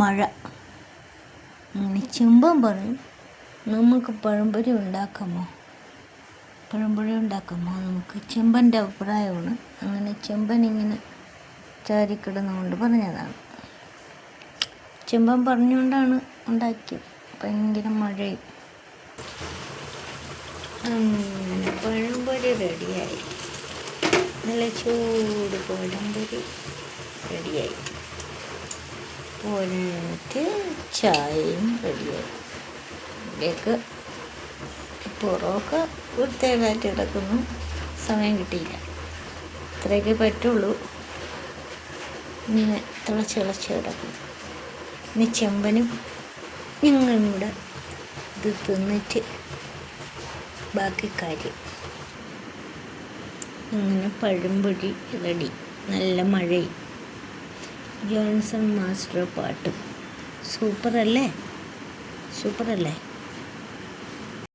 മഴ. അങ്ങനെ ചെമ്പൻ പറയും, നമുക്ക് പഴംപൊരി ഉണ്ടാക്കാമോ നമുക്ക്? ചെമ്പൻ്റെ അഭിപ്രായമാണ്. അങ്ങനെ ചെമ്പൻ ഇങ്ങനെ ചാരിക്കിടന്നുകൊണ്ട് പറഞ്ഞതാണ്. ചെമ്പൻ പറഞ്ഞുകൊണ്ടാണ് ഉണ്ടാക്കിയത്. ഭയങ്കര മഴയും. അങ്ങനെ പഴംപൊരി റെഡിയായി. നല്ല ചൂട് പഴംപൊരി റെഡിയായി. പോരാഞ്ഞിട്ട് ചായയും റെഡിയായി. ഇതിലേക്ക് പുറമൊക്കെ വൃത്തികേടായിട്ട് കിടക്കുന്നു. സമയം കിട്ടിയില്ല. ഇത്രയൊക്കെ പറ്റുള്ളൂ. ഇങ്ങനെ തിളച്ച് കിടക്കുന്നു. ഇനി ചെമ്പനും ഞങ്ങളും കൂടെ ഇത് തിന്നിട്ട് ബാക്കി കാര്യം. അങ്ങനെ പഴംപൊരി റെഡി. നല്ല മഴയും ജോൺസൺ മാസ്റ്റർ പാട്ടും. സൂപ്പറല്ലേ?